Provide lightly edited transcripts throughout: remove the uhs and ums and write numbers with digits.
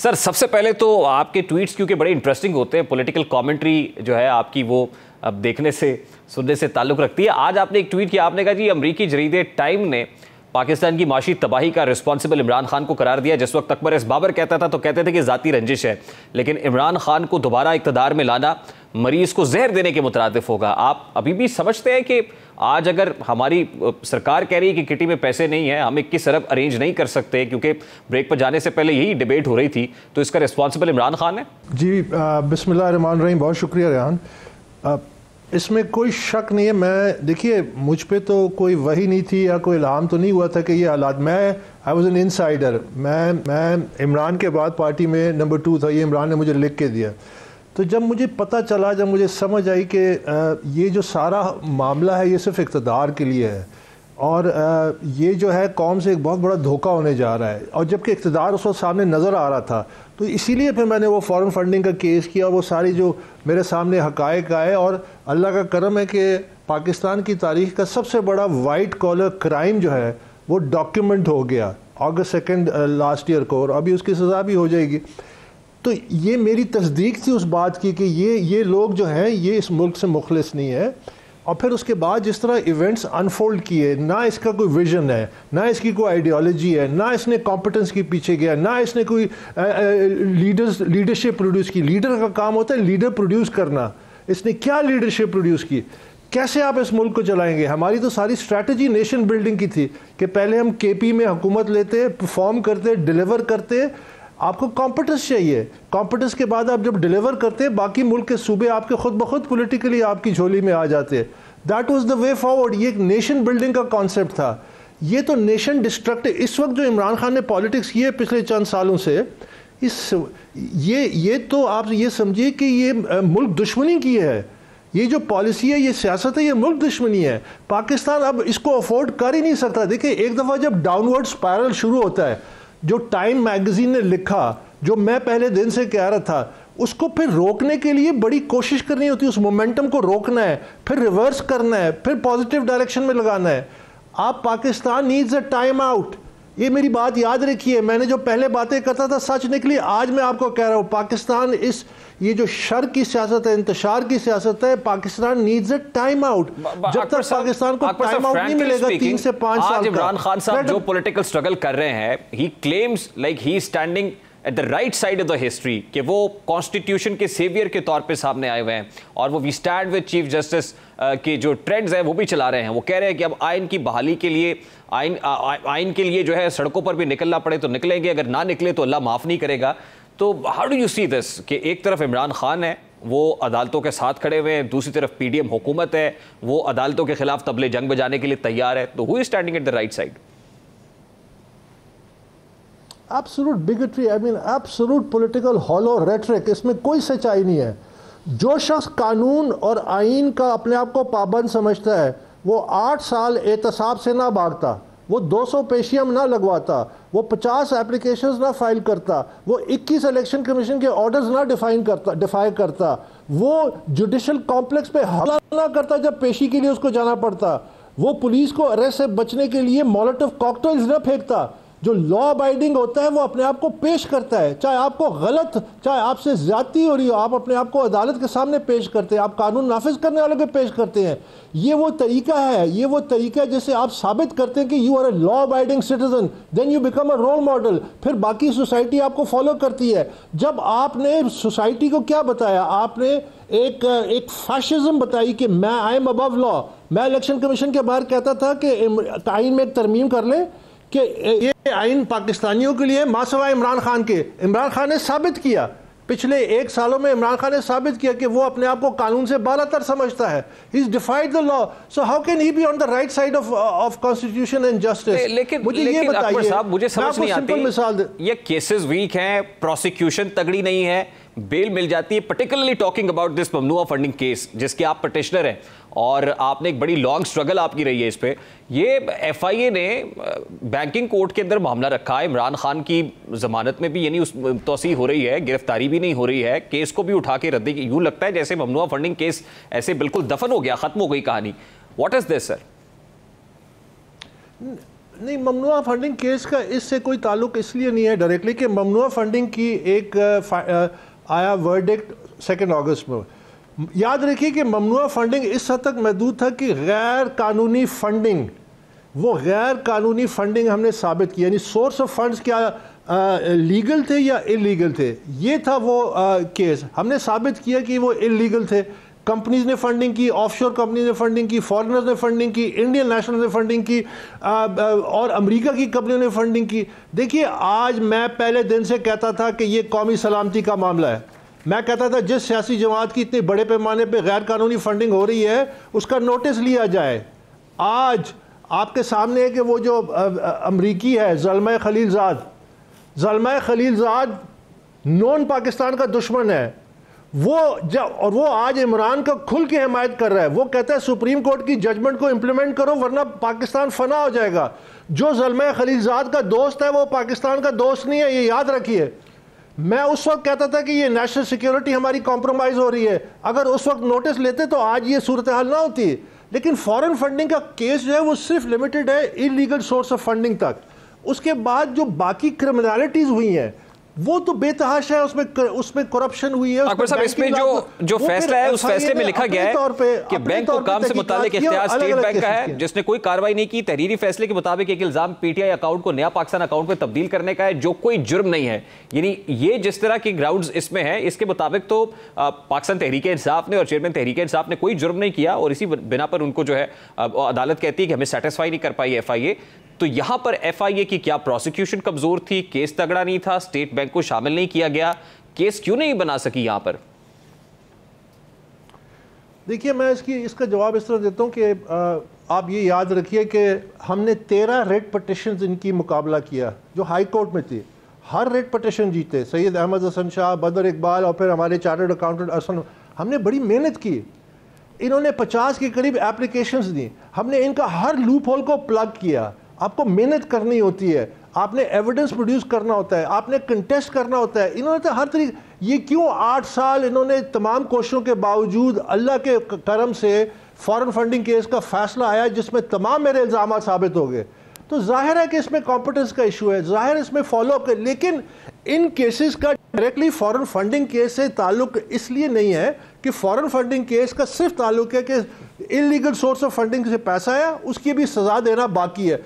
سر سب سے پہلے تو آپ کے ٹویٹس کیونکہ بڑے انٹرسٹنگ ہوتے ہیں، پولیٹیکل کامنٹری جو ہے آپ کی وہ اب دیکھنے سے سننے سے تعلق رکھتی ہے. آج آپ نے ایک ٹویٹ کیا، آپ نے کہا جی امریکی جریدے ٹائم نے پاکستان کی معاشی تباہی کا رسپانسبل عمران خان کو قرار دیا. جس وقت اکبر ایس بابر کہتا تھا تو کہتے تھے کہ ذاتی رنجش ہے، لیکن عمران خان کو دوبارہ اقتدار میں لانا مریض کو زہر دینے کے مترادف ہوگا. آپ ابھی بھی سمجھتے ہیں کہ آج اگر ہماری سرکار کہہ رہی ہے کہ کٹی میں پیسے نہیں ہیں، ہم 21 ارب ارینج نہیں کر سکتے، کیونکہ بریک پر جانے سے پہلے یہی ڈیبیٹ ہو رہی تھی، تو اس کا رسپانسبل عمران خان ہے؟ جی بسم اللہ الرحمن الرحیم، بہت شکریہ ریحان. اس میں کوئی شک نہیں ہے. میں دیکھیے مجھ پہ تو کوئی وحی نہیں تھی یا کوئی الہام تو نہیں ہوا تھا کہ یہ حالات. I was an insider. میں عمران کے بعد پارٹی میں نمبر 2 تھا. یہ عمران نے مجھے لکھ کے دیا. تو جب مجھے پتہ چلا، جب مجھے سمجھ آئی کہ یہ جو سارا معاملہ ہے یہ صرف اقتدار کے لیے ہے، اور یہ جو ہے قوم سے ایک بہت بڑا دھوکہ ہونے جا رہا ہے، اور جبکہ اقتدار اس وقت سامنے نظر آ رہا تھا، تو اسی لیے پھر میں نے وہ فورن فنڈنگ کا کیس کیا. وہ ساری جو میرے سامنے حقائق آئے، اور اللہ کا کرم ہے کہ پاکستان کی تاریخ کا سب سے بڑا وائٹ کالر کرائم جو ہے وہ ڈاکیومنٹ ہو گیا اگست 2 لاسٹ ایئر کو، اور ابھی اس کی سزا بھی ہو جائے گی. تو یہ میری تصدیق تھی اس بات کی کہ یہ لوگ جو ہیں یہ اس ملک سے مخلص نہیں ہے. اور پھر اس کے بعد جس طرح ایونٹس انفولڈ کیے، نہ اس کا کوئی ویژن ہے، نہ اس کی کوئی آئیڈیالوجی ہے، نہ اس نے کمپٹنس کے پیچھے گیا، نہ اس نے کوئی لیڈرشپ پروڈیوس کی. لیڈر کا کام ہوتا ہے لیڈر پروڈیوس کرنا. اس نے کیا لیڈرشپ پروڈیوس کی؟ کیسے آپ اس ملک کو چلائیں گے؟ ہماری تو ساری اسٹریٹجی نیشن بلڈنگ کی تھی کہ پہلے ہم کے پی میں حکومت لیتے، پرفارم کرتے، ڈیلیور کرتے. آپ کو کمپٹنس چاہیے. کمپٹنس کے بعد آپ جب ڈیلیور کرتے، باقی ملک کے صوبے آپ کے خود بخود پولیٹیکلی آپ کی جھولی میں آ جاتے. That was the way forward. یہ ایک نیشن بلڈنگ کا کانسیپٹ تھا. یہ تو نیشن ڈسٹرکٹ. اس وقت جو عمران خان نے پالیٹکس کی ہے پچھلے چند سالوں سے، یہ تو آپ یہ سمجھیے کہ یہ ملک دشمنی کی ہے. یہ جو پالیسی ہے، یہ سیاست ہے، یہ ملک دشمنی ہے. پاکستان اب اس کو افورڈ کر ہی نہیں سکتا. دیکھیں ایک دفعہ جب ڈاؤن ورڈ اسپائرل شروع ہوتا ہے، جو ٹائم میگزین نے لکھا، جو میں پہلے دن سے کہہ رہا تھا، اس کو پھر روکنے کے لیے بڑی کوشش کرنی ہوتی ہے. اس مومنٹم کو روکنا ہے، پھر ریورس کرنا ہے، پھر پازیٹیو ڈائریکشن میں لگانا ہے. آپ Pakistan needs a time out. یہ میری بات یاد رکھیے. میں نے جو پہلے باتیں کرتا تھا سچ نکلی. آج میں آپ کو کہہ رہا ہوں، پاکستان یہ جو شر کی سیاست ہے، انتشار کی سیاست ہے، Pakistan needs a time out. جب تک پاکستان کو ٹائم آؤٹ نہیں ملے گا 3 سے 5 سال آج عمران خان صاحب جو پولیٹیکل سٹرگل کر رہے ہیں، he claims like he standing at the right side of the history, کہ وہ کانسٹیٹیوشن کے سیویئر کے طور پہ سامنے آئے ہوئے ہیں، اور وہ we stand with chief justice کے جو ٹرینڈز ہیں وہ بھی چلا رہے ہیں. وہ کہہ رہے ہیں کہ اب آئین کی بحالی کے لیے، آئین کے لیے جو ہے سڑکوں پر بھی نکلنا پڑے تو نکلیں گے، اگر نہ نکلے تو اللہ معاف نہیں کرے گا. تو ہاؤ ڈو یو سی دس کہ ایک طرف عمران خان ہے، وہ عدالتوں کے ساتھ کھڑے ہوئے ہیں، دوسری طرف پی ڈی ایم حکومت ہے، وہ عدالتوں کے خلاف طبلِ جنگ بجانے کے لیے تیار ہے، تو who is standing at the right side? Absolute bigotry, I mean absolute political hollow rhetoric. اس میں کوئی سچائی نہیں ہے. جو شخص قانون اور آئین کا اپنے آپ کو پابند سمجھتا ہے، وہ 8 سال احتساب سے نہ بھاگتا، وہ 200 پیشیم نہ لگواتا، وہ 50 اپلیکیشنز نہ فائل کرتا، وہ 21 الیکشن کمیشن کے آرڈرز نہ ڈیفائی کرتا، وہ جوڈیشل کمپلیکس پہ حملہ نہ کرتا جب پیشی کے لیے اس کو جانا پڑتا، وہ پولیس کو اریسٹ سے بچنے کے لیے مولوٹو کاکٹیلز نہ پھینکتا. جو لا ابائڈنگ ہوتا ہے وہ اپنے آپ کو پیش کرتا ہے، چاہے آپ کو غلط، چاہے آپ سے زیادتی ہو رہی ہو، آپ اپنے آپ کو عدالت کے سامنے پیش کرتے ہیں، آپ قانون نافذ کرنے والوں کے پیش کرتے ہیں. یہ وہ طریقہ ہے، یہ وہ طریقہ ہے جس سے آپ ثابت کرتے ہیں کہ you are a law abiding citizen, then you become a role model. پھر باقی سوسائٹی آپ کو فالو کرتی ہے. جب آپ نے سوسائٹی کو کیا بتایا؟ آپ نے ایک فیشزم بتائی کہ میں آئی ایم ابو لا. میں الیکشن کمیشن کے باہر کہتا تھا کہ آئین میں ایک ترمیم کر لیں کہ یہ آئین پاکستانیوں کے لیے ما سوائے عمران خان کے. عمران خان نے ثابت کیا، پچھلے 1 سالوں میں عمران خان نے ثابت کیا کہ وہ اپنے آپ کو قانون سے بالا تر سمجھتا ہے. He's defied the law. So how can he be on the right side of constitution and justice? لیکن اکبر صاحب مجھے سمجھ نہیں آتی، یہ کیسز ویک ہیں، پروسیکیوشن تگڑی نہیں ہے، بیل مل جاتی ہے. پرٹیکولرلی ٹاکنگ اباؤٹ دس ممنوعہ فنڈنگ کیس جس کے آپ پٹیشنر ہیں، اور آپ نے ایک بڑی لانگ سٹرگل آپ کی رہی ہے اس پہ. یہ ایف آئی اے نے بینکنگ کورٹ کے اندر معاملہ رکھا ہے، عمران خان کی ضمانت میں بھی یعنی اس توسیع ہو رہی ہے، گرفتاری بھی نہیں ہو رہی ہے، کیس کو بھی اٹھا کے رد. یوں لگتا ہے جیسے ممنوعہ فنڈنگ کیس ایسے بالکل دفن ہو گیا، ختم ہو گئی کہانی. واٹ از دس سر؟ نہیں، ممنوعہ فنڈنگ کیس کا اس سے کوئی تعلق اس لیے نہیں ہے ڈائریکٹلی کہ ممنوعہ فنڈنگ کی ایک آیا ورڈکٹ 2 اگست میں. یاد رکھیے کہ ممنوعہ فنڈنگ اس حد تک محدود تھا کہ غیر قانونی فنڈنگ، وہ غیر قانونی فنڈنگ ہم نے ثابت کی، یعنی سورس آف فنڈز کیا لیگل تھے یا انلیگل تھے، یہ تھا وہ کیس. ہم نے ثابت کیا کہ وہ انلیگل تھے. کمپنیز نے فنڈنگ کی، آف شور کمپنیز نے فنڈنگ کی، فارنرز نے فنڈنگ کی، انڈین نیشنل نے فنڈنگ کی، اور امریکہ کی کمپنیوں نے فنڈنگ کی. دیکھیے آج میں پہلے دن سے کہتا تھا کہ یہ قومی سلامتی کا معاملہ ہے. میں کہتا تھا جس سیاسی جماعت کی اتنے بڑے پیمانے پہ غیر قانونی فنڈنگ ہو رہی ہے اس کا نوٹس لیا جائے. آج آپ کے سامنے ہے کہ وہ جو امریکی ہے زلمہ خلیل زاد نون پاکستان کا دشمن ہے، وہ آج عمران کا کھل کے حمایت کر رہا ہے. وہ کہتا ہے سپریم کورٹ کی ججمنٹ کو امپلیمنٹ کرو ورنہ پاکستان فنا ہو جائے گا. جو زلمہ خلیل زاد کا دوست ہے وہ پاکستان کا دوست نہیں ہے، یہ یاد رکھیے. میں اس وقت کہتا تھا کہ یہ نیشنل سیکیورٹی ہماری کمپرومائز ہو رہی ہے. اگر اس وقت نوٹس لیتے تو آج یہ صورتحال نہ ہوتی. لیکن فارن فنڈنگ کا کیس جو ہے وہ صرف لمیٹڈ ہے انلیگل سورس آف فنڈنگ تک. اس کے بعد جو باقی کرمنالٹیز ہوئی ہیں وہ تو بے تحاشا ہے. اس میں کرپشن ہوئی ہے. اکبر صاحب اس میں جو فیصلہ ہے اس فیصلے میں لکھا گیا ہے کہ بینک کو کام سے متعلق اختیار اسٹیٹ بینک کا ہے جس نے کوئی کارروائی نہیں کی. تحریری فیصلے کے مطابق ایک الزام پی ٹی آئی اکاؤنٹ کو نیا پاکستان اکاؤنٹ میں تبدیل کرنے کا ہے جو کوئی جرم نہیں ہے. یعنی یہ جس طرح کے گراؤنڈز اس میں ہیں اس کے مطابق تو پاکستان تحریک انصاف نے اور چیئرمین تحریک انصاف نے کوئی جرم نہیں کیا اور اسی بنا پر ان کو جو ہے عدالت کہتی ہے کہ ہمیں سیٹسفائی نہیں کر پائی ایف آئی اے. تو یہاں پر ایف آئی اے کی کیا پروسیکیوشن کمزور تھی، کیس تگڑا نہیں تھا، اسٹیٹ بینک کو شامل نہیں کیا گیا، کیس کیوں نہیں بنا سکی یہاں پر؟ دیکھیے میں اس کا جواب اس طرح دیتا ہوں کہ آپ یہ یاد رکھیے کہ ہم نے 13 ریٹ پٹیشنز ان کی مقابلہ کیا جو ہائی کورٹ میں تھی. ہر ریٹ پٹیشن جیتے. سید احمد حسن شاہ، بدر اقبال اور پھر ہمارے چارٹرڈ اکاؤنٹنٹ ارسن. ہم نے بڑی محنت کی. انہوں نے 50 کے قریب اپلیکیشنز دی. ہم نے ان کا ہر لوپ ہول کو پلگ کیا. آپ کو محنت کرنی ہوتی ہے، آپ نے ایویڈنس پروڈیوس کرنا ہوتا ہے، آپ نے کنٹیسٹ کرنا ہوتا ہے. انہوں نے تو ہر طریقے یہ کیوں 8 سال انہوں نے تمام کوششوں کے باوجود اللہ کے کرم سے فارن فنڈنگ کیس کا فیصلہ آیا جس میں تمام میرے الزامات ثابت ہو گئے. تو ظاہر ہے کہ اس میں کمپٹنس کا ایشو ہے، ظاہر اس میں فالو اپ. لیکن ان کیسز کا ڈائریکٹلی فارن فنڈنگ کیس سے تعلق اس لیے نہیں ہے کہ فارن فنڈنگ کیس کا صرف تعلق ہے کہ انلیگل سورس آف فنڈنگ سے پیسہ آیا، اس کی بھی سزا دینا باقی ہے.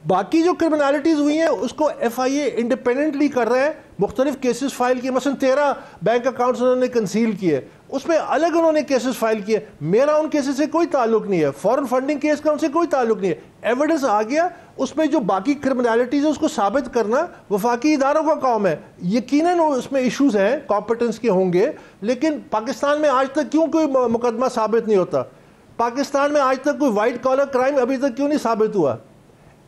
باقی جو کرمنالٹیز ہوئی ہیں اس کو ایف آئی اے انڈیپینڈنٹلی کر رہے ہیں. مختلف کیسز فائل کیے، مثلا 13 بینک اکاؤنٹس انہوں نے کنسیل کیے، اس میں الگ انہوں نے کیسز فائل کیے. میرا ان کیسز سے کوئی تعلق نہیں ہے، فارن فنڈنگ کیس کا ان سے کوئی تعلق نہیں ہے. ایویڈنس آ گیا، اس میں جو باقی کرمنالٹیز ہے اس کو ثابت کرنا وفاقی اداروں کا کام ہے. یقیناً اس میں ایشوز ہیں کمپٹنس کے ہوں گے، لیکن پاکستان میں آج تک کیوں کوئی مقدمہ ثابت نہیں ہوتا؟ پاکستان میں آج تک کوئی وائٹ کالر کرائم ابھی تک کیوں نہیں ثابت ہوا؟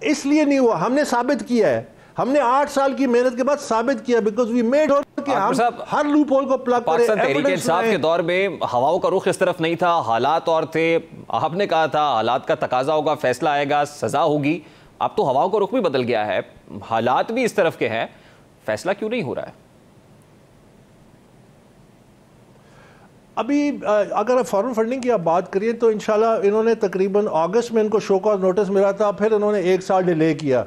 اس لیے نہیں ہوا. ہم نے ثابت کیا ہے، ہم نے 8 سال کی محنت کے بعد ثابت کیا بیکاز وی میڈ کہ ہم ہر لوپ ہول کو پلگ کریں. پاکستان تحریک انصاف کے دور میں ہواؤں کا رخ اس طرف نہیں تھا، حالات اور تھے. آپ نے کہا تھا حالات کا تقاضا ہوگا، فیصلہ آئے گا، سزا ہوگی. اب تو ہواؤں کا رخ بھی بدل گیا ہے، حالات بھی اس طرف کے ہیں، فیصلہ کیوں نہیں ہو رہا ہے؟ ابھی اگر فارن فنڈنگ کی آپ بات کریے تو انشاءاللہ انہوں نے تقریباً اگست میں ان کو شو کاز نوٹس ملا تھا، پھر انہوں نے 1 سال ڈیلے کیا.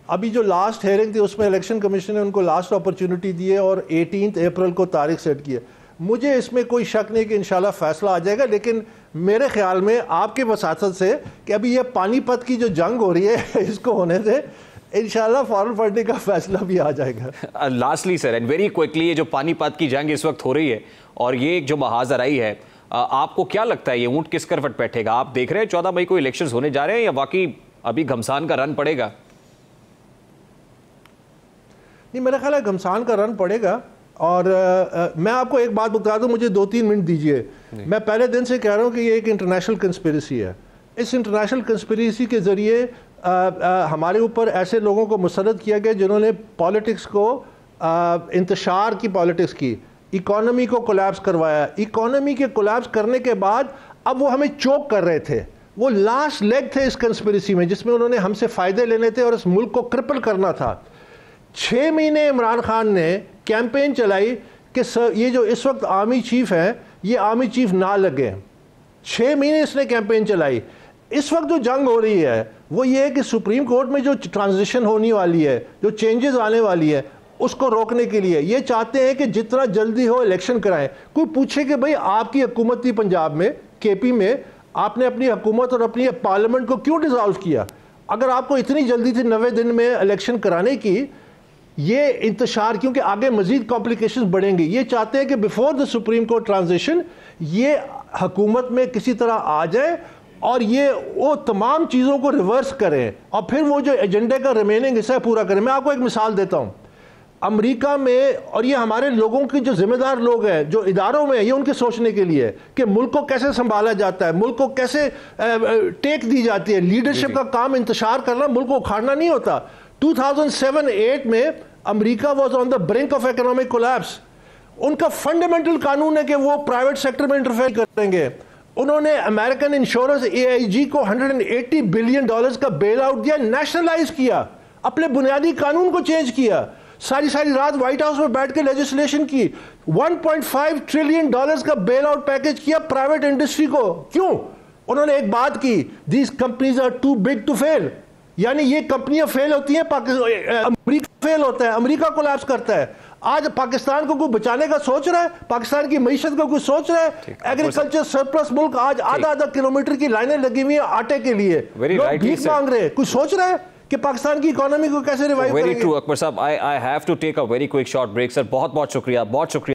ابھی جو لاسٹ ہیئرنگ تھی اس میں الیکشن کمیشن نے ان کو لاسٹ اپرچونٹی دی ہے اور 18 اپریل کو تاریخ سیٹ کی ہے. مجھے اس میں کوئی شک نہیں کہ انشاءاللہ فیصلہ آ جائے گا. لیکن میرے خیال میں آپ کے وساطت سے کہ ابھی یہ پانی پت کی جو جنگ ہو رہی ہے اس کو ہونے سے انشاءاللہ فارن فنڈنگ کا فیصلہ بھی آ جائے گا. Lastly sir and very quickly, یہ جو پانی پت کی جنگ اس وقت ہو رہی ہے اور یہ جو محاذ آرائی ہے، آپ کو کیا لگتا ہے یہ اونٹ کس کروٹ بیٹھے گا؟ آپ دیکھ رہے ہیں 14 مئی کو الیکشنز ہونے جا رہے ہیں یا واقعی ابھی گھمسان کا رن پڑے گا؟ نہیں، میرا خیال ہے گھمسان کا رن پڑے گا. اور میں آپ کو ایک بات بتا دوں، مجھے 2-3 منٹ دیجئے. میں پہلے دن سے کہہ رہا ہوں کہ یہ ایک انٹرنیشنل کنسپیریسی ہے. اس انٹرنیشنل کنسپیریسی کے ذریعے ہمارے اوپر ایسے لوگوں کو مسلط کیا گیا جنہوں نے پالیٹکس کو انتشار کی پالیٹکس کی، اکانومی کو کولیپس کروایا. اکانومی کے کولیپس کرنے کے بعد اب وہ ہمیں چوک کر رہے تھے. وہ لاسٹ لیگ تھے اس کنسپیریسی میں جس میں انہوں نے ہم سے فائدے لینے تھے اور اس ملک کو کرپل کرنا تھا. 6 مہینے عمران خان نے کیمپین چلائی کہ یہ جو اس وقت آرمی چیف ہیں یہ آرمی چیف نہ لگے. 6 مہینے اس نے کیمپین چلائی. اس وقت جو جنگ ہو رہی ہے وہ یہ ہے کہ سپریم کورٹ میں جو ٹرانزیشن ہونے والی ہے, جو چینجز آنے والی ہے, اس کو روکنے کے لیے یہ چاہتے ہیں کہ جتنا جلدی ہو الیکشن کرائیں. کوئی پوچھے کہ بھئی آپ کی حکومت تھی پنجاب میں, کے پی میں, آپ نے اپنی حکومت اور اپنی پارلیمنٹ کو کیوں ڈیزالو کیا؟ اگر آپ کو اتنی جلدی تھی 90 دن میں الیکشن کرانے کی, یہ انتشار کیونکہ آگے مزید کمپلیکیشنز بڑھیں گی. یہ چاہتے ہیں کہ before the supreme court transition یہ حکومت میں کسی طرح آ جائے اور یہ وہ تمام چیزوں کو ریورس کریں اور پھر وہ جو ایجنڈے کا ریمیننگ حصہ پورا کریں. میں آپ کو ایک مثال دیتا ہوں. امریکہ میں, اور یہ ہمارے لوگوں کی جو ذمہ دار لوگ ہیں جو اداروں میں ہیں, یہ ان کے سوچنے کے لیے کہ ملک کو کیسے سنبھالا جاتا ہے, ملک کو کیسے ٹیک دی جاتی ہے. لیڈرشپ کا کام انتشار کرنا, ملک کو اکھاڑنا نہیں ہوتا. 2007-8 میں امریکہ was on the brink of economic collapse. ان کا فنڈامنٹل قانون ہے کہ وہ پرائیویٹ سیکٹر میں انٹرفیئر کریں گے. انہوں نے امریکن انشورنس AIG کو $180 بلین کا بیل آؤٹ دیا, نیشنلائز کیا, اپنے بنیادی قانون کو چینج کیا, ساری رات وائٹ ہاؤس میں بیٹھ کے لیجسلیشن کی, $1.5 ٹریلین کا بیل آؤٹ پیکج کیا پرائیویٹ انڈسٹری کو. کیوں؟ انہوں نے ایک بات کی, these companies are too big to fail. یعنی یہ کمپنیاں فیل ہوتی ہیں, امریکہ فیل ہوتا ہے, امریکہ کولیپس کرتا ہے. آج پاکستان کو کوئی بچانے کا سوچ رہا ہے, پاکستان کی معیشت کا کوئی سوچ رہا ہے؟ ایگریکلچر سرپلس ملک, آج آدھا کلومیٹر کی لائنیں لگی ہوئی ہیں آٹے کے لیے, لوگ بھیک مانگ رہے ہیں. کوئی سوچ رہا ہے کہ پاکستان کی اکانومی کو کیسے ریوائیو کریں گے؟ Very true, اکبر صاحب. I have to take a very quick short break, sir. بہت شکریہ.